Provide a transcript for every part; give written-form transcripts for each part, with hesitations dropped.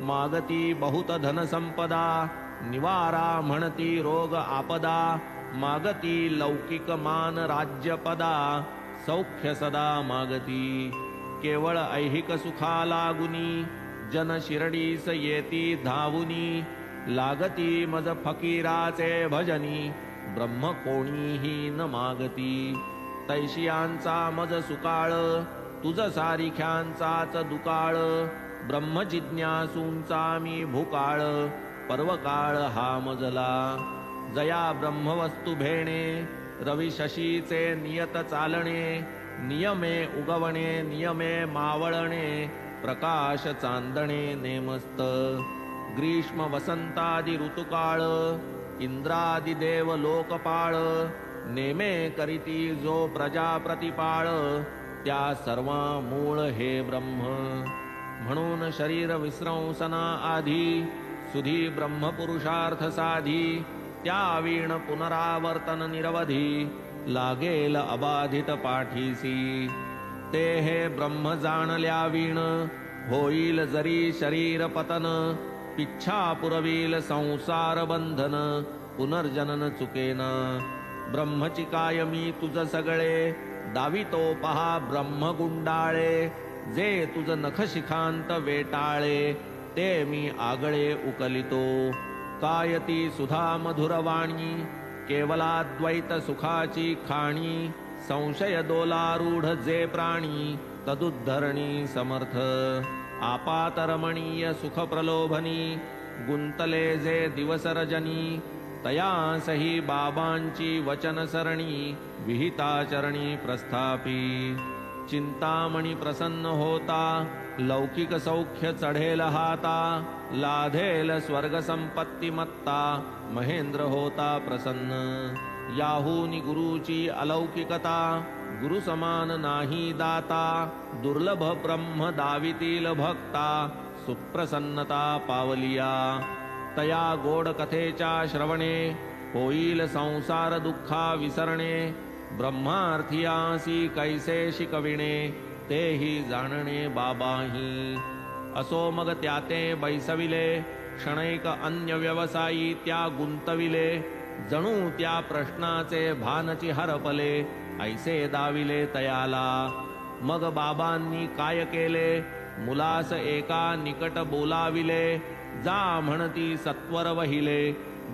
मागती बहुत धन संपदा, निवारा म्हणती रोग आपदा, मागती लौकिक मान राज्यपदा, सौख्य सदा मागती, केवळ ऐहिक सुखा लागुनी, जन शिरडीस येती धावुनी, लागती मज फकीराचे भजनी, ब्रह्म कोणीही न मागती, तैशियांचा मज सुकाळ, तुझ सारिख्यांचाच दुकाळ, ब्रह्म जिज्ञासूंचा मी भूकाळ, पर्वकाळ हा मजला, जया ब्रह्मवस्तू भेणे, रवी शशीचे नियत चालणे, नियमे उगवणे नियमे मावळणे, प्रकाश चांदणे नेमस्त, ग्रीष्म वसंतादि ऋतुकाळ, इंद्रादि देव लोकपाळ, नेमे करीती जो प्रजा प्रतिपाळ, त्या सर्वा मूळ हे ब्रह्म, म्हणून शरीर विस्रंसना आधी, सुधी ब्रह्मपुरुषार्थ साधी, त्या वीण पुनरावर्तन निरवधी, लागेल अबाधित पाठीसी, ते हे ब्रह्म जाणल्या वीण, होईल जरी शरीर पतन, पिच्छा पुरवील संसार बंधन, पुनर्जनन चुकेना, ब्रह्मची काय मी तुझ सगळे, दावितो पहा ब्रह्म गुंडाळे, जे तुझ नख शिखांत वेटाळे, ते मी आगळे उकलितो, काय ती सुधा मधुरवाणी, केवलाद्वैत सुखाची खाणी, संशय दोलारूढ जे प्राणी, तदुद्धरणी समर्थ, आपातरमणीय सुख प्रलोभनी, गुंतले जे दिवस रजनी, तयासही बाबांची वचन सरणी, विहिताचरणी प्रस्थापी, चिंतामणी प्रसन्न होता, लौकिक सौख्य चढेल हाता, लाधेल स्वर्ग संपत्ती मत्ता, महेंद्र होता प्रसन्न, याहूनी गुरुची अलौकिकता, गुरु समान नाही दाता, दुर्लभ ब्रह्म दावितील भक्ता, सुप्रसन्नता पावलिया, तया गोड कथेच्या श्रवणे, होईल संसार दुःखा विसरणे, ब्रह्मार्थियासी कैसे शिकविणे, तेही जाणणे बाबाही, असो मग त्याते बैसविले, क्षणैक अन्य व्यवसायी त्या गुंतविले, जणू त्या प्रश्नाचे भानची हरपले, ऐसे दाविले तयाला, मग बाबांनी काय केले, मुलास एका निकट बोलाविले, जा म्हणती सत्वर वहिले,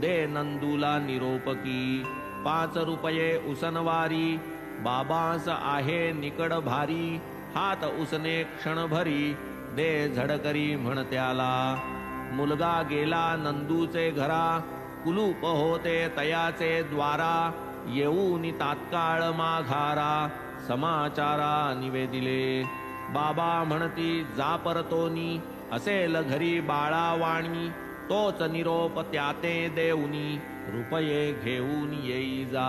दे नंदूला निरोपकी, 5 रुपये उसनवारी, बाबास आहे निकड भारी, हात उसने क्षणभरी, दे झडकरी म्हणत्याला, मुलगा गेला नंदूचे घरा, कुलूप होते तयाचे द्वारा, येऊनी तात्काळ माघारा, समाचारा निवेदिले, बाबा म्हणती जा परतोनी, असेल घरी बाळावाणी, तोच निरोप त्याते देऊनी, रुपये घेऊन येई जा,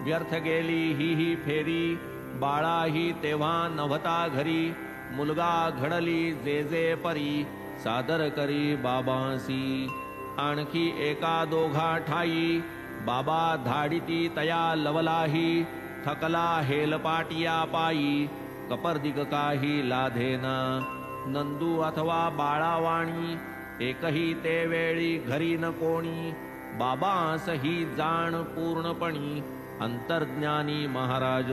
व्यर्थ गेली ही फेरी, बाळाही तेव्हा नव्हता घरी, मुलगा घडली जे जे परी, सादर करी बाबांसी, आणखी एका दोघा ठाई, बाबा धाडिती तया लवलाही, थकला हेलपाटिया पायी, कपर्दिक काही लाधेना, नंदू अथवा बाळावाणी, एकही ते वेळी घरी न कोणी, बाबास ही जाण पूर्णपणी, अंतर्ज्ञानी महाराज